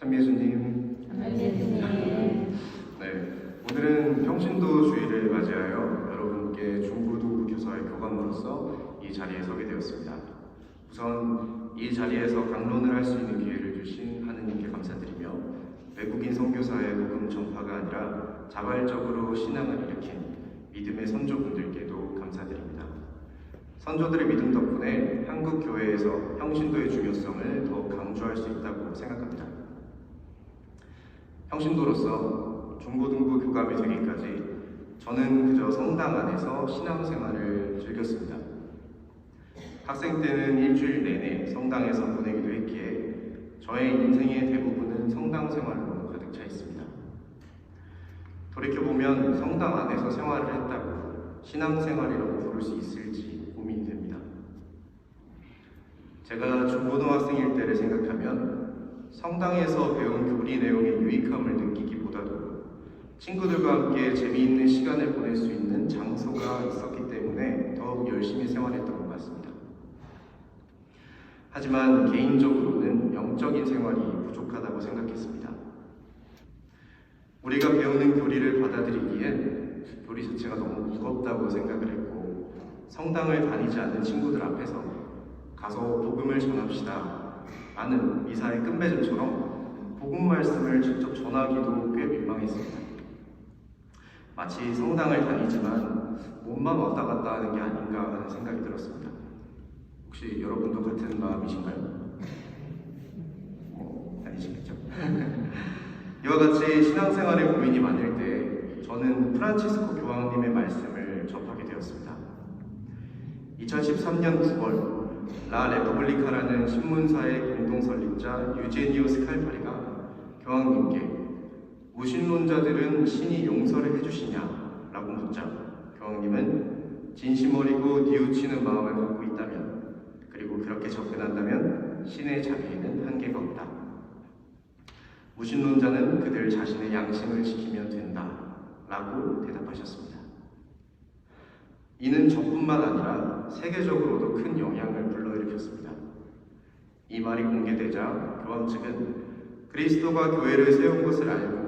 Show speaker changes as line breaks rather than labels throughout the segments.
참예수님. 네, 오늘은 평신도 주일을 맞이하여 여러분께 중고등부 교사의 교감으로서 이 자리에 서게 되었습니다. 우선 이 자리에서 강론을 할 수 있는 기회를 주신 하느님께 감사드리며 외국인 선교사의 복음 전파가 아니라 자발적으로 신앙을 일으킨 믿음의 선조분들께도 감사드립니다. 선조들의 믿음 덕분에 한국 교회에서 평신도의 중요성을 더욱 강조할 수 있다고 생각합니다. 평신도로서 중고등부 교감이 되기까지 저는 그저 성당 안에서 신앙생활을 즐겼습니다. 학생 때는 일주일 내내 성당에서 보내기도 했기에 저의 인생의 대부분은 성당 생활로 가득 차 있습니다. 돌이켜보면 성당 안에서 생활을 했다고 신앙생활이라고 부를 수 있을지 고민이 됩니다. 제가 중고등학생일 때를 생각하면 성당에서 배운 교리 내용의 유익함을 느끼기보다도 친구들과 함께 재미있는 시간을 보낼 수 있는 장소가 있었기 때문에 더욱 열심히 생활했던 것 같습니다. 하지만 개인적으로는 영적인 생활이 부족하다고 생각했습니다. 우리가 배우는 교리를 받아들이기엔 교리 자체가 너무 무겁다고 생각을 했고, 성당을 다니지 않는 친구들 앞에서 가서 복음을 전합시다 라는 미사의 끝맺음처럼 복음 말씀을 직접 전하기도 꽤 민망했습니다. 마치 성당을 다니지만 몸만 왔다 갔다 하는 게 아닌가 하는 생각이 들었습니다. 혹시 여러분도 같은 마음이신가요? 아니시겠죠? 이와 같이 신앙생활에 고민이 많을 때 저는 프란치스코 교황님의 말씀을 접하게 되었습니다. 2013년 9월 라 레퍼블리카라는 신문사의 공동설립자 유제니오 스칼파리가 교황님께 무신론자들은 신이 용서를 해주시냐? 라고 묻자 교황님은 진심 어리고 뉘우치는 마음을 갖고 있다면, 그리고 그렇게 접근한다면 신의 자비에는 한계가 없다. 무신론자는 그들 자신의 양심을 지키면 된다 라고 대답하셨습니다. 이는 저뿐만 아니라 세계적으로도 큰 영향을 불러일으켰습니다. 이 말이 공개되자 교황 측은 그리스도가 교회를 세운 것을 알고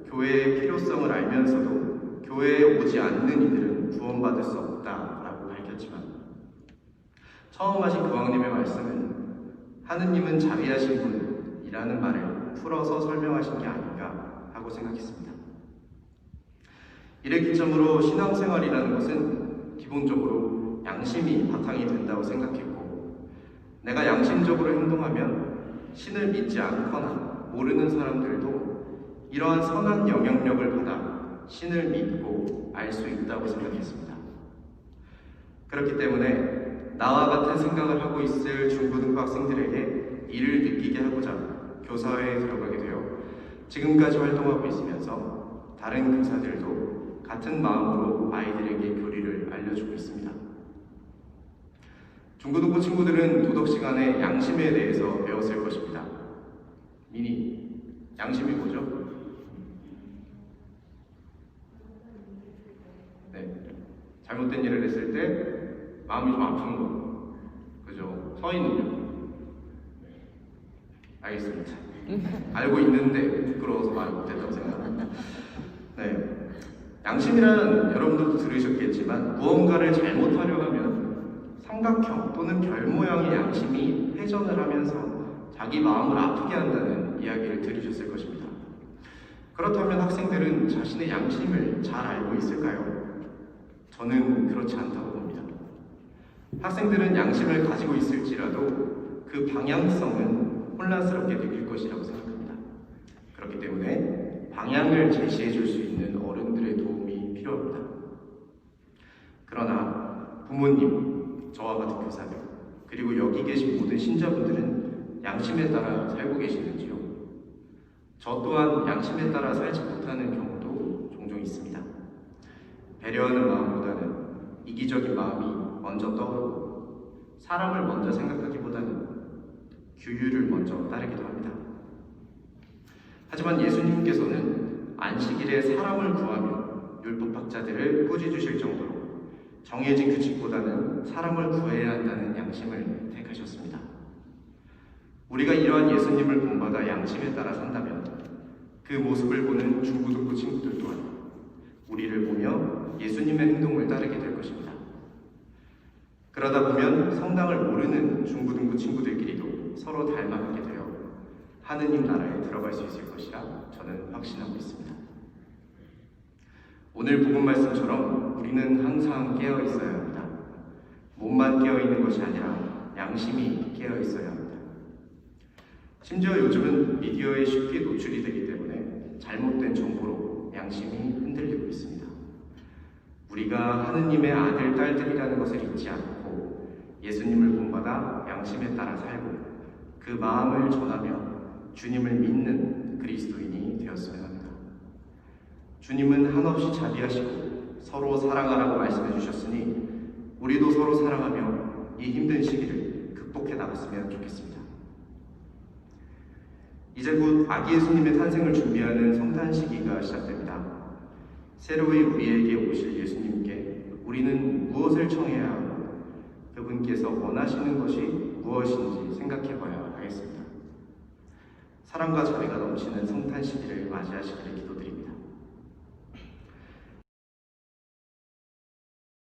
교회의 필요성을 알면서도 교회에 오지 않는 이들은 구원받을 수 없다라고 밝혔지만, 처음 하신 교황님의 말씀은 하느님은 자비하신 분이라는 말을 풀어서 설명하신 게 아닌가 하고 생각했습니다. 이를 기점으로 신앙생활이라는 것은 기본적으로 양심이 바탕이 된다고 생각했고, 내가 양심적으로 행동하면 신을 믿지 않거나 모르는 사람들도 이러한 선한 영향력을 받아 신을 믿고 알 수 있다고 생각했습니다. 그렇기 때문에 나와 같은 생각을 하고 있을 중고등부 학생들에게 이를 느끼게 하고자 교사회에 들어가게 되어 지금까지 활동하고 있으면서 다른 교사들도 같은 마음으로 아이들에게 교리를 알려주고 있습니다. 중고등부 친구들은 도덕 시간에 양심에 대해서 배웠을 것입니다. 양심이 뭐죠? 네, 잘못된 일을 했을 때 마음이 좀 아픈 거, 그죠? 서인은요? 알겠습니다. 알고 있는데 부끄러워서 말 못했다고 생각합니다. 네, 양심이란 여러분들도 들으셨겠지만 무언가를 잘못하려 하면 삼각형 또는 별 모양의 양심이 회전을 하면서 자기 마음을 아프게 한다는 이야기를 들으셨을 것입니다. 그렇다면 학생들은 자신의 양심을 잘 알고 있을까요? 저는 그렇지 않다고 봅니다. 학생들은 양심을 가지고 있을지라도 그 방향성은 혼란스럽게 느낄 것이라고 생각합니다. 그렇기 때문에 방향을 제시해 줄 수 있는 어른들의 도움이 필요합니다. 그러나 부모님, 저와 같은 교사들, 그리고 여기 계신 모든 신자분들은 양심에 따라 살고 계시는지요? 저 또한 양심에 따라 살지 못하는 경우도 종종 있습니다. 배려하는 마음보다는 이기적인 마음이 먼저 떠오르고, 사람을 먼저 생각하기보다는 규율을 먼저 따르기도 합니다. 하지만 예수님께서는 안식일에 사람을 구하며 율법학자들을 꾸짖으실 정도로 정해진 규칙보다는 사람을 구해야 한다는 양심을 택하셨습니다. 우리가 이러한 예수님을 본받아 양심에 따라 산다면 그 모습을 보는 중고등부 친구들 또한 우리를 보며 예수님의 행동을 따르게 될 것입니다. 그러다 보면 성당을 모르는 중고등부 친구들끼리도 서로 닮아가게 되어 하느님 나라에 들어갈 수 있을 것이라 저는 확신하고 있습니다. 오늘 복음 말씀처럼 우리는 항상 깨어 있어야 합니다. 몸만 깨어 있는 것이 아니라 양심이 깨어 있어야 합니다. 심지어 요즘은 미디어에 쉽게 노출이 되기 때문에 잘못된 정보로 양심이 흔들리고 있습니다. 우리가 하느님의 아들, 딸들이라는 것을 잊지 않고 예수님을 본받아 양심에 따라 살고 그 마음을 전하며 주님을 믿는 그리스도인이 되었어야 합니다. 주님은 한없이 자비하시고 서로 사랑하라고 말씀해 주셨으니 우리도 서로 사랑하며 이 힘든 시기를 극복해 나갔으면 좋겠습니다. 이제 곧 아기 예수님의 탄생을 준비하는 성탄 시기가 시작됩니다. 새로이 우리에게 오실 예수님께 우리는 무엇을 청해야 하고 그분께서 원하시는 것이 무엇인지 생각해 봐야 하겠습니다. 사랑과 자비가 넘치는 성탄 시기를 맞이하시기를 기도드립니다.